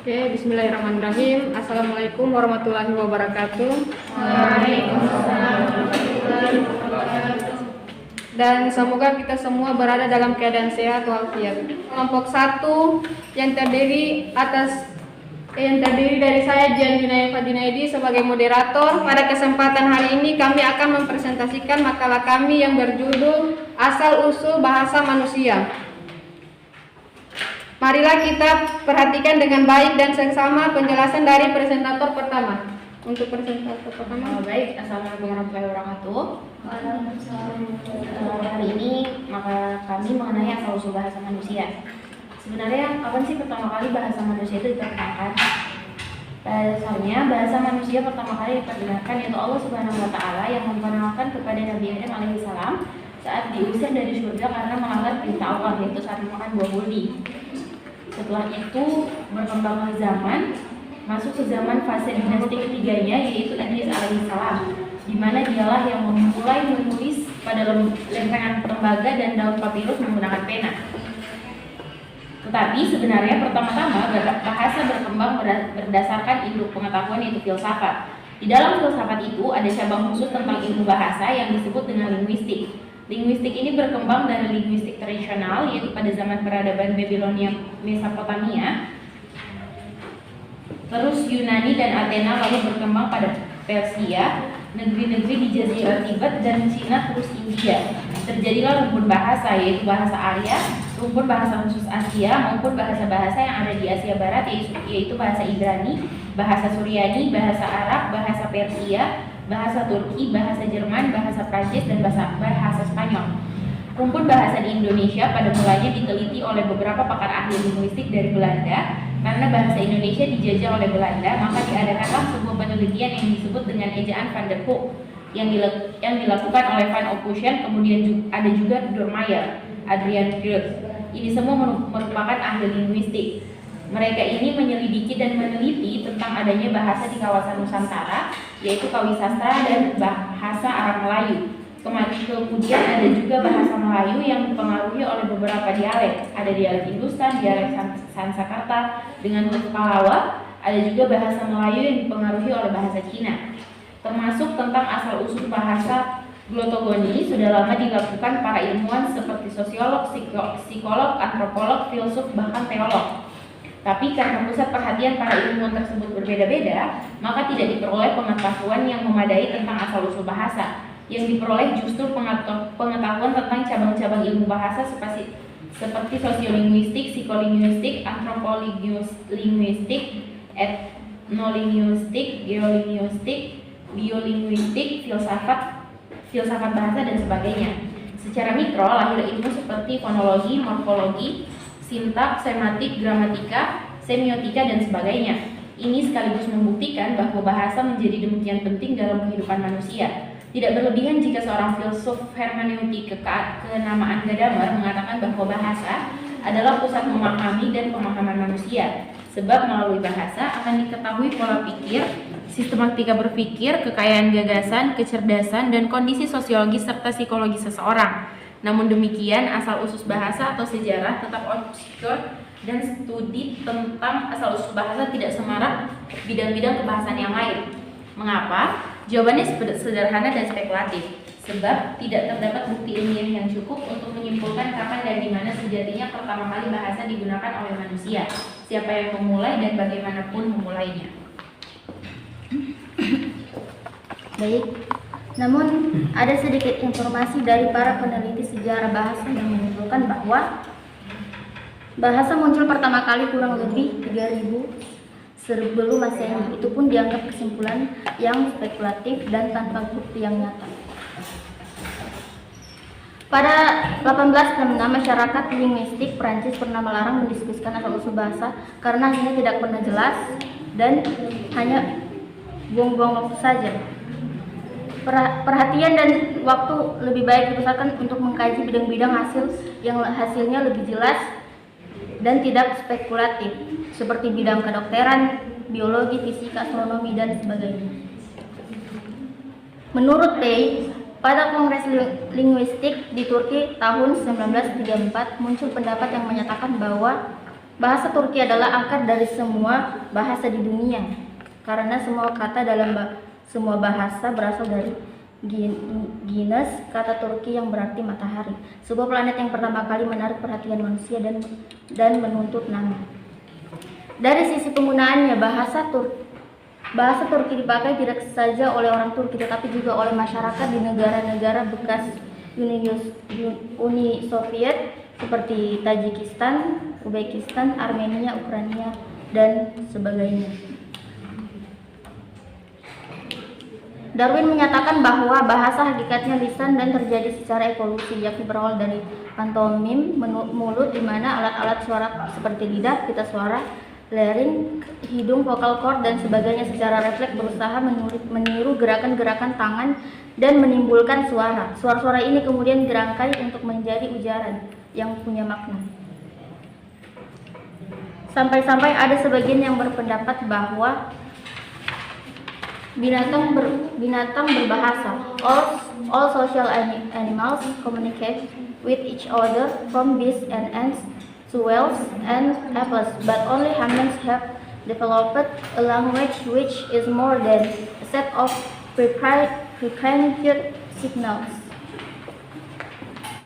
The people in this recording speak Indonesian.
Oke, bismillahirrahmanirrahim. Assalamualaikum warahmatullahi wabarakatuh. Waalaikumsalam warahmatullahi wabarakatuh. Dan semoga kita semua berada dalam keadaan sehat walafiat. Kelompok 1 yang terdiri dari saya Jian Junayah Fadinaidi sebagai moderator. Pada kesempatan hari ini kami akan mempresentasikan makalah kami yang berjudul Asal Usul Bahasa Manusia. Marilah kita perhatikan dengan baik dan seksama penjelasan dari presentator pertama. Untuk presentator pertama, Baik, assalamualaikum warahmatullahi wabarakatuh. Hari ini maka kami mengenai asal usul bahasa manusia. Sebenarnya kapan sih pertama kali bahasa manusia itu diperkenalkan? Pada dasarnya bahasa manusia pertama kali diperkenalkan yaitu Allah Subhanahu Wa Taala yang memperkenalkan kepada Nabi Adam alaihissalam saat diusir dari surga karena melanggar perintah Allah, yaitu saat memakan buah huldi. Setelah itu berkembanglah zaman, masuk ke zaman fase dinasti ketiganya yaitu Idris alaihissalam, di mana dialah yang memulai menulis pada lempengan tembaga dan daun papirus menggunakan pena. Tetapi sebenarnya pertama-tama bahasa berkembang berdasarkan ilmu pengetahuan yaitu filsafat. Di dalam filsafat itu ada cabang khusus tentang ilmu bahasa yang disebut dengan linguistik. Linguistik ini berkembang dari linguistik tradisional yaitu pada zaman peradaban Babilonia, Mesopotamia, terus Yunani dan Athena, lalu berkembang pada Persia, negeri-negeri di Jazirah Tibet dan Cina, terus India. Terjadilah rumpun bahasa yaitu bahasa Arya, rumpun bahasa khusus Asia maupun bahasa-bahasa yang ada di Asia Barat yaitu bahasa Ibrani, bahasa Suryani, bahasa Arab, bahasa Persia, bahasa Turki, bahasa Jerman, bahasa Prancis, dan bahasa Spanyol. Rumpun bahasa di Indonesia pada mulanya diteliti oleh beberapa pakar ahli linguistik dari Belanda. Karena bahasa Indonesia dijajah oleh Belanda, maka diadakanlah sebuah penelitian yang disebut dengan ejaan Van der Hoek yang dilakukan oleh Van Ophusen, kemudian ada juga Dormeyer, Adrian Gross. Ini semua merupakan ahli linguistik. Mereka ini menyelidiki dan meneliti tentang adanya bahasa di kawasan Nusantara, yaitu Kawisastra dan bahasa Arab Melayu. Kemudian ada juga bahasa Melayu yang dipengaruhi oleh beberapa dialek. Ada dialek Hindustan, dialek Sansekerta dengan huruf Palawa. Ada juga bahasa Melayu yang dipengaruhi oleh bahasa Cina. Termasuk tentang asal-usul bahasa glottogoni sudah lama dilakukan para ilmuwan seperti sosiolog, psikolog, antropolog, filsuf, bahkan teolog. Tapi karena pusat perhatian para ilmuwan tersebut berbeda-beda, maka tidak diperoleh pengetahuan yang memadai tentang asal-usul bahasa. Yang diperoleh justru pengetahuan tentang cabang-cabang ilmu bahasa seperti sosiolinguistik, psikolinguistik, antropolinguistik, etnolinguistik, geolinguistik, biolinguistik, filsafat bahasa, dan sebagainya. Secara mikro, lahir ilmu seperti fonologi, morfologi, sintaks, sematik, gramatika, semiotika, dan sebagainya. Ini sekaligus membuktikan bahwa bahasa menjadi demikian penting dalam kehidupan manusia. Tidak berlebihan jika seorang filsuf hermeneutik kenamaan Gadamer mengatakan bahwa bahasa adalah pusat memahami dan pemahaman manusia. Sebab melalui bahasa akan diketahui pola pikir, sistematika berpikir, kekayaan gagasan, kecerdasan, dan kondisi sosiologis serta psikologis seseorang. Namun demikian, asal-usul bahasa atau sejarah tetap obskur dan studi tentang asal-usul bahasa tidak semarak bidang-bidang kebahasan yang lain. Mengapa? Jawabannya sederhana dan spekulatif. Sebab tidak terdapat bukti ilmiah yang cukup untuk menyimpulkan kapan dan di mana sejatinya pertama kali bahasa digunakan oleh manusia, siapa yang memulai dan bagaimanapun memulainya. Baik, namun ada sedikit informasi dari para peneliti sejarah bahasa yang menunjukkan bahwa bahasa muncul pertama kali kurang lebih 3000 sebelum Masehi. Itu pun dianggap kesimpulan yang spekulatif dan tanpa bukti yang nyata. Pada 1866, masyarakat linguistik Prancis pernah melarang mendiskusikan asal-usul bahasa karena hasilnya tidak pernah jelas dan hanya buang-buang waktu saja. Perhatian dan waktu lebih baik dipusatkan untuk mengkaji bidang-bidang yang hasilnya lebih jelas dan tidak spekulatif, seperti bidang kedokteran, biologi, fisika, astronomi, dan sebagainya. Menurut Tay, pada Kongres Linguistik di Turki tahun 1934 muncul pendapat yang menyatakan bahwa Bahasa Turki adalah akar dari semua bahasa di dunia, karena semua kata dalam semua bahasa berasal dari Güneş, kata Turki yang berarti matahari, sebuah planet yang pertama kali menarik perhatian manusia dan menuntut nama. Dari sisi penggunaannya, bahasa Turki dipakai tidak saja oleh orang Turki, tetapi juga oleh masyarakat di negara-negara bekas Uni Soviet seperti Tajikistan, Uzbekistan, Armenia, Ukraina, dan sebagainya. Darwin menyatakan bahwa bahasa hakikatnya lisan dan terjadi secara evolusi, yakni berawal dari pantomim mulut, di mana alat-alat suara seperti lidah, pita suara, larynx, hidung, vocal cord, dan sebagainya secara refleks berusaha meniru gerakan-gerakan tangan dan menimbulkan suara. Suara-suara ini kemudian dirangkai untuk menjadi ujaran yang punya makna. Sampai-sampai ada sebagian yang berpendapat bahwa binatang berbahasa. All social animals communicate with each other, from beasts and ants to whales and apples, but only humans have developed a language which is more than a set of prepared signals.